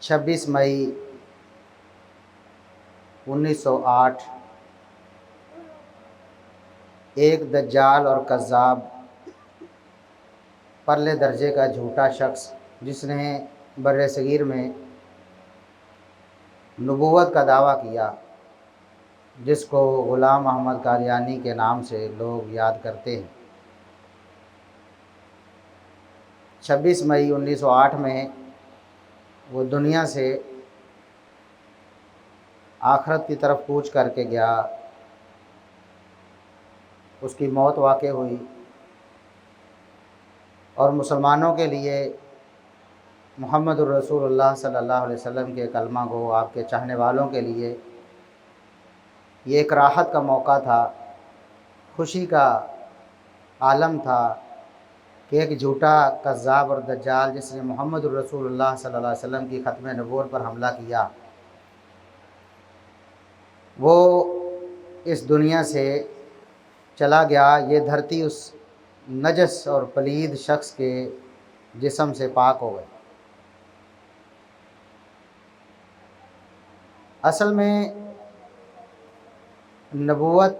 26 مئی 1908 ایک دجال اور کذاب پرلے درجے کا جھوٹا شخص جس نے بر صغیر میں نبوت کا دعویٰ کیا، جس کو غلام احمد قادیانی کے نام سے لوگ یاد کرتے ہیں، 26 مئی 1908 میں وہ دنیا سے آخرت کی طرف کوچ کر کے گیا۔ اس کی موت واقع ہوئی اور مسلمانوں کے لیے محمد الرسول اللہ صلی اللہ علیہ وسلم کے کلمہ کو، آپ کے چاہنے والوں کے لیے یہ ایک راحت کا موقع تھا، خوشی کا عالم تھا کہ ایک جھوٹا کذاب اور دجال جس نے محمد الرسول اللہ صلی اللہ علیہ وسلم کی ختم نبوت پر حملہ کیا، وہ اس دنیا سے چلا گیا۔ یہ دھرتی اس نجس اور پلید شخص کے جسم سے پاک ہو گئی۔ اصل میں نبوت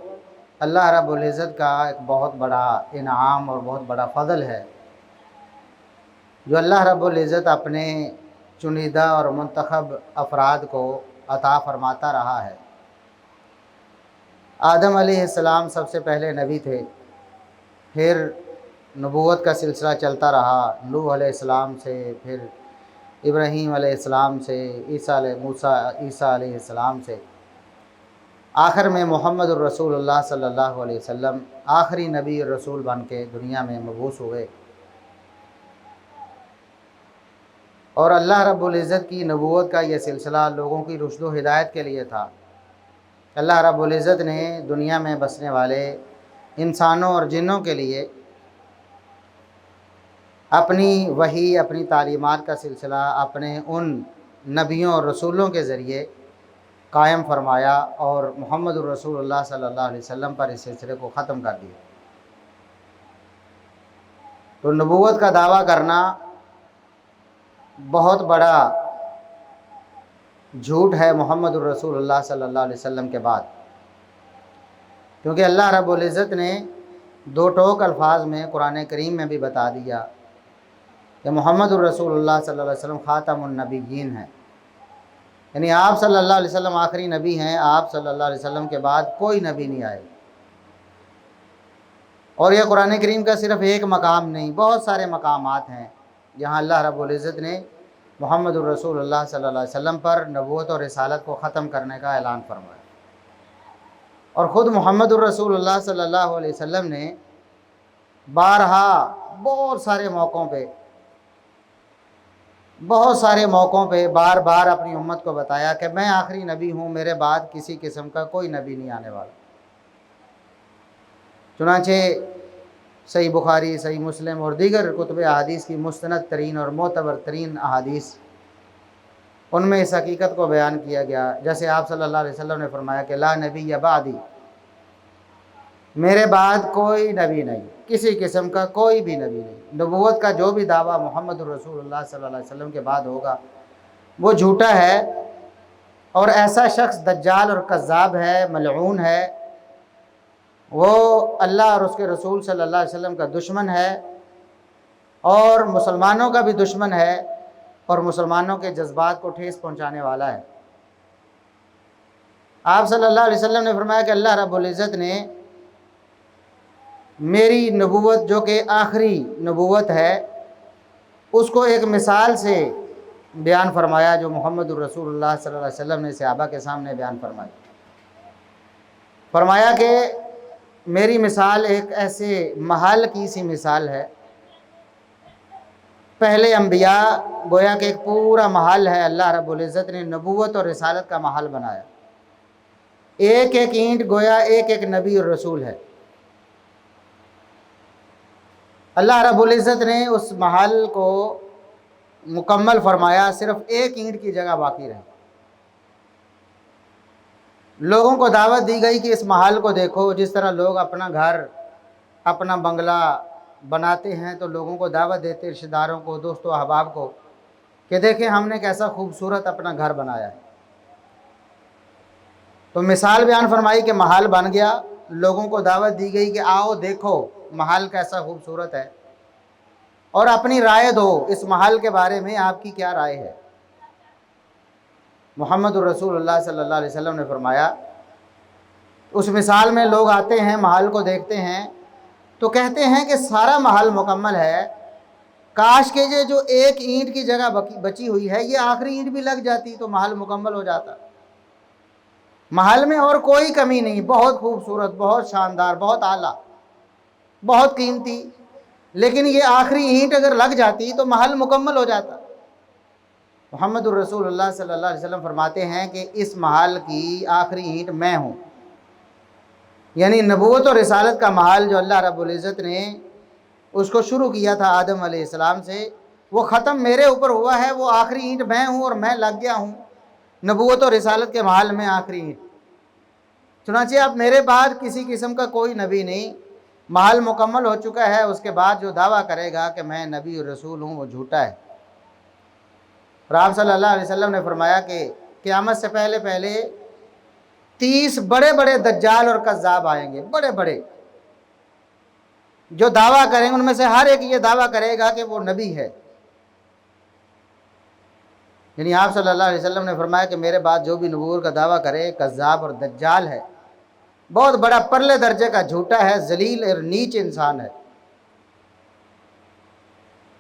اللہ رب العزت کا ایک بہت بڑا انعام اور بہت بڑا فضل ہے، جو اللہ رب العزت اپنے چنیدہ اور منتخب افراد کو عطا فرماتا رہا ہے۔ آدم علیہ السلام سب سے پہلے نبی تھے، پھر نبوت کا سلسلہ چلتا رہا، نوح علیہ السلام سے، پھر ابراہیم علیہ السلام سے، عیسیٰ علیہ السلام سے، آخر میں محمد الرسول اللہ صلی اللہ علیہ وسلم آخری نبی اور رسول بن کے دنیا میں مبعوث ہوئے۔ اور اللہ رب العزت کی نبوت کا یہ سلسلہ لوگوں کی رشد و ہدایت کے لیے تھا۔ اللہ رب العزت نے دنیا میں بسنے والے انسانوں اور جنوں کے لیے اپنی وحی، اپنی تعلیمات کا سلسلہ اپنے ان نبیوں اور رسولوں کے ذریعے قائم فرمایا اور محمد الرسول اللہ صلی اللہ علیہ وسلم پر اس سلسلے کو ختم کر دیا۔ تو نبوت کا دعویٰ کرنا بہت بڑا جھوٹ ہے محمد الرسول اللہ صلی اللہ علیہ وسلم کے بعد، کیونکہ اللہ رب العزت نے دو ٹوک الفاظ میں قرآن کریم میں بھی بتا دیا کہ محمد الرسول اللہ صلی اللہ علیہ وسلم خاتم النبیین ہیں، یعنی آپ صلی اللہ علیہ وسلم آخری نبی ہیں، آپ صلی اللہ علیہ وسلم کے بعد کوئی نبی نہیں آئے۔ اور یہ قرآن کریم کا صرف ایک مقام نہیں، بہت سارے مقامات ہیں جہاں اللہ رب العزت نے محمد الرسول اللہ صلی اللہ علیہ وسلم پر نبوت اور رسالت کو ختم کرنے کا اعلان فرمایا۔ اور خود محمد الرسول اللہ صلی اللہ علیہ وسلم نے بارہا بہت سارے موقعوں پہ بار بار اپنی امت کو بتایا کہ میں آخری نبی ہوں، میرے بعد کسی قسم کا کوئی نبی نہیں آنے والا۔ چنانچہ صحیح بخاری، صحیح مسلم اور دیگر کتب احادیث کی مستند ترین اور معتبر ترین احادیث، ان میں اس حقیقت کو بیان کیا گیا، جیسے آپ صلی اللہ علیہ وسلم نے فرمایا کہ لا نبی بعدی، میرے بعد کوئی نبی نہیں، کسی قسم کا کوئی بھی نبی نہیں۔ نبوت کا جو بھی دعویٰ محمد الرسول اللہ صلی اللہ علیہ وسلم کے بعد ہوگا وہ جھوٹا ہے، اور ایسا شخص دجال اور کذاب ہے، ملعون ہے، وہ اللہ اور اس کے رسول صلی اللہ علیہ وسلم کا دشمن ہے، اور مسلمانوں کا بھی دشمن ہے، اور مسلمانوں کے جذبات کو ٹھیس پہنچانے والا ہے۔ آپ صلی اللہ علیہ وسلم نے فرمایا کہ اللہ رب العزت نے میری نبوت جو کہ آخری نبوت ہے اس کو ایک مثال سے بیان فرمایا، جو محمد الرسول اللہ صلی اللہ علیہ وسلم نے صحابہ کے سامنے بیان فرمایا کہ میری مثال ایک ایسے محل کی سی مثال ہے۔ پہلے انبیاء گویا کہ ایک پورا محل ہے، اللہ رب العزت نے نبوت اور رسالت کا محل بنایا، ایک ایک اینٹ گویا ایک ایک نبی اور رسول ہے۔ اللہ رب العزت نے اس محل کو مکمل فرمایا، صرف ایک اینٹ کی جگہ باقی رہی۔ لوگوں کو دعوت دی گئی کہ اس محل کو دیکھو، جس طرح لوگ اپنا گھر، اپنا بنگلہ بناتے ہیں تو لوگوں کو دعوت دیتے، رشتہ داروں کو، دوستوں احباب کو، کہ دیکھیں ہم نے کیسا خوبصورت اپنا گھر بنایا ہے۔ تو مثال بیان فرمائی کہ محل بن گیا، لوگوں کو دعوت دی گئی کہ آؤ دیکھو محل کیسا خوبصورت ہے، اور اپنی رائے دو اس محل کے بارے میں آپ کی کیا رائے ہے۔ محمد الرسول اللہ صلی اللہ علیہ وسلم نے فرمایا، اس مثال میں لوگ آتے ہیں محل کو دیکھتے ہیں تو کہتے ہیں کہ سارا محل مکمل ہے، کاش کہ یہ جو ایک اینٹ کی جگہ بچی ہوئی ہے یہ آخری اینٹ بھی لگ جاتی تو محل مکمل ہو جاتا۔ محل میں اور کوئی کمی نہیں، بہت خوبصورت، بہت شاندار، بہت اعلیٰ، بہت قیمتی، لیکن یہ آخری اینٹ اگر لگ جاتی تو محل مکمل ہو جاتا۔ محمد الرسول اللہ صلی اللہ علیہ وسلم فرماتے ہیں کہ اس محل کی آخری اینٹ میں ہوں، یعنی نبوت اور رسالت کا محل جو اللہ رب العزت نے اس کو شروع کیا تھا آدم علیہ السلام سے، وہ ختم میرے اوپر ہوا ہے، وہ آخری اینٹ میں ہوں اور میں لگ گیا ہوں نبوت اور رسالت کے محل میں آخری اینٹ۔ چنانچہ اب میرے بعد کسی قسم کا کوئی نبی نہیں، محل مکمل ہو چکا ہے، اس کے بعد جو دعویٰ کرے گا کہ میں نبی اور رسول ہوں وہ جھوٹا ہے۔ اور آپ صلی اللہ علیہ وسلم نے فرمایا کہ قیامت سے پہلے 30 بڑے بڑے دجال اور کذاب آئیں گے، بڑے بڑے، جو دعویٰ کریں گے ان میں سے ہر ایک یہ دعویٰ کرے گا کہ وہ نبی ہے۔ یعنی آپ صلی اللہ علیہ وسلم نے فرمایا کہ میرے بعد جو بھی نبوت کا دعویٰ کرے کذاب اور دجال ہے، بہت بڑا پرلے درجے کا جھوٹا ہے، ذلیل اور نیچ انسان ہے۔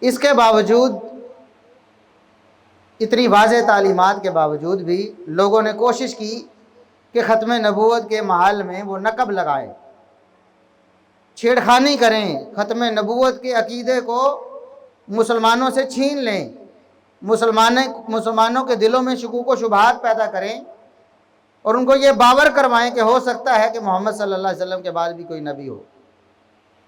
اس کے باوجود، اتنی واضح تعلیمات کے باوجود بھی لوگوں نے کوشش کی کہ ختم نبوت کے محل میں وہ نقب لگائیں، چھیڑخانی کریں، ختم نبوت کے عقیدے کو مسلمانوں سے چھین لیں، مسلمانوں کے دلوں میں شکوک و شبہات پیدا کریں اور ان کو یہ باور کروائیں کہ ہو سکتا ہے کہ محمد صلی اللہ علیہ وسلم کے بعد بھی کوئی نبی ہو۔